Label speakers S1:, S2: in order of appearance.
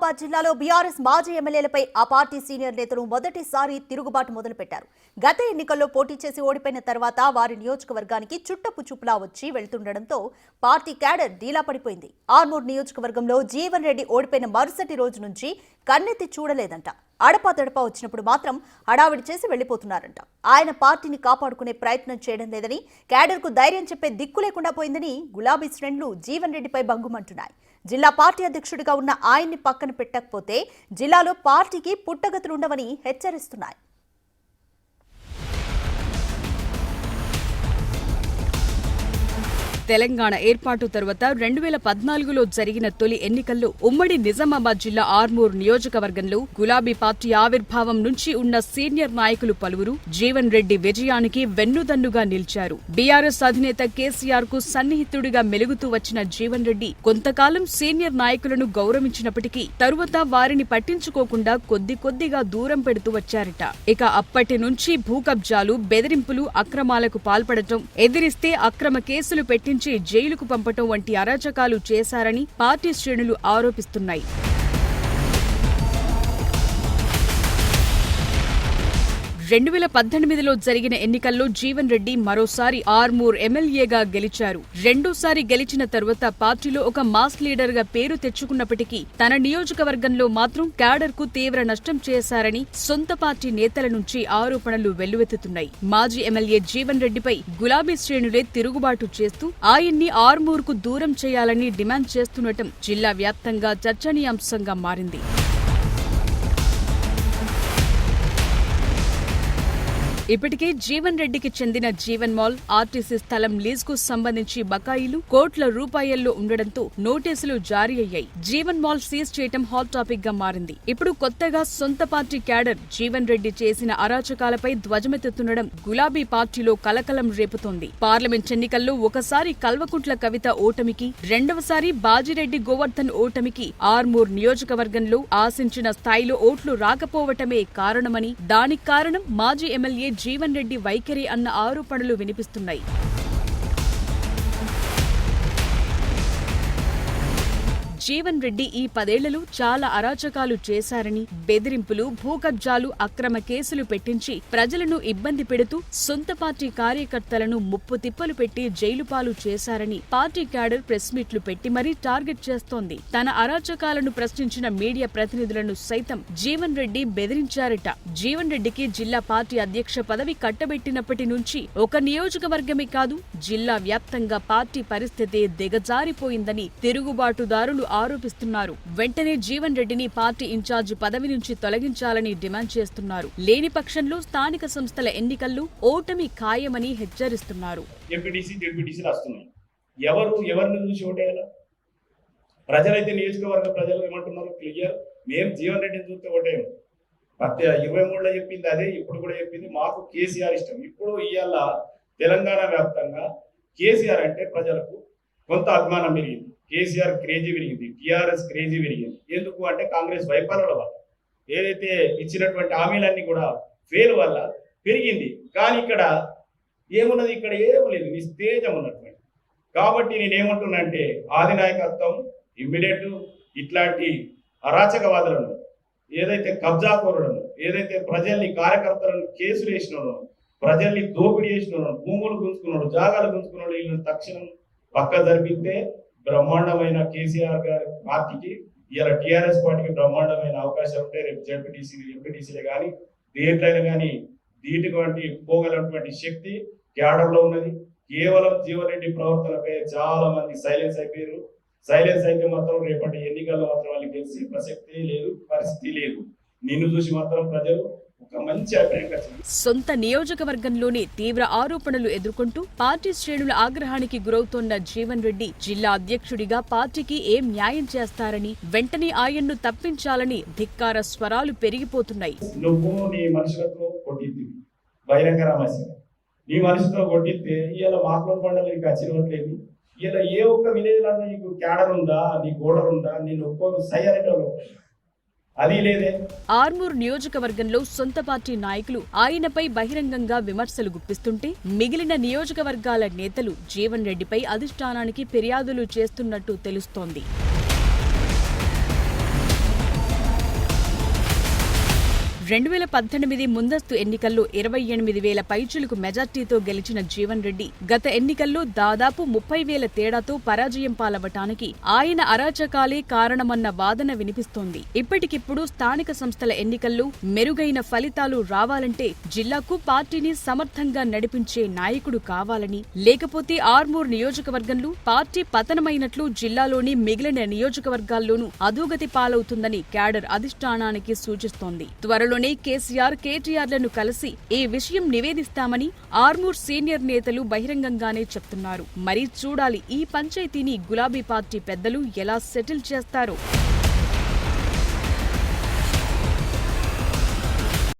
S1: నిజామాబాద్ జిల్లాలో బీఆర్ఎస్ మాజీ ఎమ్మెల్యేలపై ఆ పార్టీ సీనియర్ నేతలు మొదటిసారి తిరుగుబాటు మొదలుపెట్టారు. గత ఎన్నికల్లో పోటీ చేసి ఓడిపోయిన తర్వాత వారి నియోజకవర్గానికి చుట్టపు చూపులా వచ్చి వెళ్తుండటంతో పార్టీ క్యాడర్ డీలా పడిపోయింది. ఆర్మూర్ నియోజకవర్గంలో జీవన్ రెడ్డి ఓడిపోయిన మరుసటి రోజు నుంచి కన్నెత్తి చూడలేదంట. అడపాదడపా వచ్చినప్పుడు మాత్రం హడావిడి చేసి వెళ్లిపోతున్నారంట. ఆయన పార్టీని కాపాడుకునే ప్రయత్నం చేయడం లేదని, క్యాడర్కు ధైర్యం చెప్పే దిక్కు లేకుండా పోయిందని గులాబీ శ్రేణులు జీవన్ రెడ్డిపై బగ్గుమంటున్నాయి. జిల్లా పార్టీ అధ్యక్షుడిగా ఉన్న ఆయన్ని పక్కన పెట్టకపోతే జిల్లాలో పార్టీకి పుట్టగతులుండవని హెచ్చరిస్తున్నాయి.
S2: తెలంగాణ ఏర్పాటు తరువాత 2014లో జరిగిన తొలి ఎన్నికల్లో ఉమ్మడి నిజామాబాద్ జిల్లా ఆర్మూర్ నియోజకవర్గంలో గులాబీ పార్టీ ఆవిర్భావం నుంచి ఉన్న సీనియర్ నాయకులు పలువురు జీవన్ రెడ్డి విజయానికి వెన్నుదన్నుగా నిలిచారు. బీఆర్ఎస్ అధినేత కేసీఆర్ కు సన్నిహితుడిగా మెలుగుతూ వచ్చిన జీవన్ రెడ్డి కొంతకాలం సీనియర్ నాయకులను గౌరవించినప్పటికీ తరువాత వారిని పట్టించుకోకుండా కొద్దిగా దూరం పెడుతూ వచ్చారట. ఇక అప్పటి నుంచి భూకబ్జాలు, బెదిరింపులు, అక్రమాలకు పాల్పడటం, ఎదిరిస్తే అక్రమ కేసులు పెట్టి జైలుకు పంపటం వంటి అరాచకాలు చేశారని పార్టీ శ్రేణులు ఆరోపిస్తున్నాయి. 2018లో జరిగిన ఎన్నికల్లో జీవన్ రెడ్డి మరోసారి ఆర్మూర్ ఎమ్మెల్యేగా గెలిచారు. రెండోసారి గెలిచిన తరువాత పార్టీలో ఒక మాస్ లీడర్ గా పేరు తెచ్చుకున్నప్పటికీ తన నియోజకవర్గంలో మాత్రం క్యాడర్ కు తీవ్ర నష్టం చేశారని సొంత పార్టీ నేతల నుంచి ఆరోపణలు వెల్లువెత్తుతున్నాయి. మాజీ ఎమ్మెల్యే జీవన్ రెడ్డిపై గులాబీ శ్రేణులే తిరుగుబాటు చేస్తూ ఆయన్ని ఆర్మూర్ కు దూరం చేయాలని డిమాండ్ చేస్తుండటం జిల్లా వ్యాప్తంగా చర్చనీయాంశంగా మారింది. ఇప్పటికే జీవన్ రెడ్డికి చెందిన జీవన్ మాల్, ఆర్టీసీ స్థలం లీజుకు సంబంధించి బకాయిలు కోట్ల రూపాయల్లో ఉండడంతో నోటీసులు జారీ అయ్యాయి. జీవన్ మాల్ సీజ్ చేయటం హాట్ టాపిక్ గా మారింది. ఇప్పుడు కొత్తగా సొంత పార్టీ క్యాడర్ జీవన్ రెడ్డి చేసిన అరాచకాలపై ధ్వజమెత్తుతుండడం గులాబీ పార్టీలో కలకలం రేపుతోంది. పార్లమెంట్ ఎన్నికల్లో ఒకసారి కల్వకుంట్ల కవిత ఓటమికి, రెండవసారి బాజిరెడ్డి గోవర్ధన్ ఓటమికి ఆర్మూర్ నియోజకవర్గంలో ఆశించిన స్థాయిలో ఓట్లు రాకపోవటమే కారణమని, దానికి కారణం మాజీ ఎమ్మెల్యే జీవన్ రెడ్డి వైఖరి అన్న ఆరోపణలు వినిపిస్తున్నాయి. జీవన్ రెడ్డి ఈ 10 ఏళ్లలో చాలా అరాచకాలు చేశారని, బెదిరింపులు, భూకబ్జాలు, అక్రమ కేసులు పెట్టించి ప్రజలను ఇబ్బంది పెడుతూ సొంత పార్టీ కార్యకర్తలను ముప్పు తిప్పలు పెట్టి జైలు పాలు చేశారని పార్టీ క్యాడర్ ప్రెస్ మీట్లు పెట్టి మరీ టార్గెట్ చేస్తోంది. తన అరాచకాలను ప్రశ్నించిన మీడియా ప్రతినిధులను సైతం జీవన్ రెడ్డి బెదిరించారట. జీవన్ రెడ్డికి జిల్లా పార్టీ అధ్యక్ష పదవి కట్టబెట్టినప్పటి నుంచి ఒక నియోజకవర్గమే కాదు, జిల్లా వ్యాప్తంగా పార్టీ పరిస్థితి దిగజారిపోయిందని తిరుగుబాటుదారులు ఆరోపిస్తున్నారు. వెంటనే జీవన్ రెడ్డిని పార్టీ ఇన్ఛార్జి పదవి నుంచి తొలగించాలని డిమాండ్ చేస్తున్నారు. లేని పక్షంలో స్థానిక సంస్థల ఎన్నికల్లో ఓటమి ఖాయమని హెచ్చరిస్తున్నారు.
S3: ఎవరిని చూసి ఓటేయాలి? ప్రజలైతే నియోజకవర్గ ప్రజలు ఏమంటున్నారు? క్లియర్, మేము జీవన్ రెడ్డిని చూస్తే ఓటేయం. 23లో చెప్పింది అదే, ఇప్పుడు కూడా చెప్పింది. మాకు కేసీఆర్ ఇష్టం. ఇప్పుడు ఇవాళ తెలంగాణ వ్యాప్తంగా కేసీఆర్ అంటే ప్రజలకు కొంత అభిమానం పెరిగింది. కేసీఆర్ క్రేజీ పెరిగింది, టీఆర్ఎస్ క్రేజీ పెరిగింది. ఎందుకు అంటే కాంగ్రెస్ వైఫల్యాల వల్ల, ఏదైతే ఇచ్చినటువంటి హామీలన్నీ కూడా ఫెయిల్ వల్ల పెరిగింది. కానీ ఇక్కడ ఏమున్నది? ఇక్కడ ఏమీ లేదు, నిస్తేజం ఉన్నటువంటి. కాబట్టి నేనేమంటున్నా అంటే ఆది నాయకత్వం ఇమ్మీడియట్ ఇట్లాంటి అరాచకవాదులను, ఏదైతే కబ్జాకోరులను, ఏదైతే ప్రజల్ని, కార్యకర్తలను కేసులు వేసినాడో, ప్రజల్ని దోపిడీ చేసినాడో, భూములు గుంజుకున్నాడు, జాగాలు గుంజుకున్నాడు, వీళ్ళని తక్షణం పక్క జరిపితే బ్రహ్మాండమైన కేసీఆర్ గారి పార్టీకి, ఇలా టీఆర్ఎస్ పార్టీకి బ్రహ్మాండమైన అవకాశాలు ఉంటాయి. రేపు జడ్పీటీసీలు, ఎంపీటీసీలే కానీ దేంట్లైనా కానీ దీటిటువంటి పోగలటువంటి శక్తి క్యాడర్లో ఉన్నది. కేవలం జీవన్ రెడ్డి ప్రవర్తనపై చాలా మంది సైలెన్స్ అయిపోయారు. సైలెన్స్ అయితే మాత్రం రేపటి ఎన్నికల్లో మాత్రం వాళ్ళకి తెలిసి ప్రసక్తి లేదు, పరిస్థితి లేదు. నిన్ను చూసి మాత్రం ప్రజలు
S2: సొంత నియోజకవర్గంలోనే తీవ్ర ఆరోపణలు ఎదుర్కొంటూ పార్టీ శ్రేణుల ఆగ్రహానికి గురవుతోన్న జీవన్ రెడ్డి జిల్లా అధ్యక్షుడిగా పార్టీకి ఏం న్యాయం చేస్తారని, వెంటనే ఆయన్ను తప్పించాలని ధిక్కార స్వరాలు పెరిగిపోతున్నాయి.
S3: నువ్వు నీ మనుషులతో కొట్టిద్ది బహిరంగ రహస్యం. నీ మనిషితో కొట్టిస్తే ఇవాళ మాట్లాడు పండుగ నీకు వచ్చినట్లేదు. ఇలా ఏ ఒక్క విలేజ్ అన్నా నీకు క్యాడర్ ఉందా, నీ గోడర్ ఉందా, నేను ఒక్కొక్క సయ్యారెడ్డి అది లేదే.
S2: ఆర్మూర్ నియోజకవర్గంలో సొంత పార్టీ నాయకులు ఆయనపై బహిరంగంగా విమర్శలు గుప్పిస్తుంటే మిగిలిన నియోజకవర్గాల నేతలు జీవన్ రెడ్డిపై అధిష్టానానికి ఫిర్యాదులు చేస్తున్నట్టు తెలుస్తోంది. 2018 ముందస్తు ఎన్నికల్లో 28,000 పైచులకు మెజార్టీతో గెలిచిన జీవన్ రెడ్డి గత ఎన్నికల్లో దాదాపు 30,000 తేడాతో పరాజయం పాలవటానికి ఆయన అరాచకాలే కారణమన్న వాదన వినిపిస్తోంది. ఇప్పటికిప్పుడు స్థానిక సంస్థల ఎన్నికల్లో మెరుగైన ఫలితాలు రావాలంటే జిల్లాకు పార్టీని సమర్థంగా నడిపించే నాయకుడు కావాలని, లేకపోతే ఆర్మూర్ నియోజకవర్గంలో పార్టీ పతనమైనట్లు జిల్లాలోని మిగిలిన నియోజకవర్గాల్లోనూ అధోగతి పాలవుతుందని క్యాడర్ అధిష్టానానికి సూచిస్తోంది. త్వరలోనే కేసీఆర్, కేటీఆర్లను కలిసి ఈ విషయం నివేదిస్తామని ఆర్మూర్ సీనియర్ నేతలు బహిరంగంగానే చెప్తున్నారు. మరి చూడాలి ఈ పంచాయతీని గులాబీ పార్టీ పెద్దలు ఎలా సెటిల్ చేస్తారో.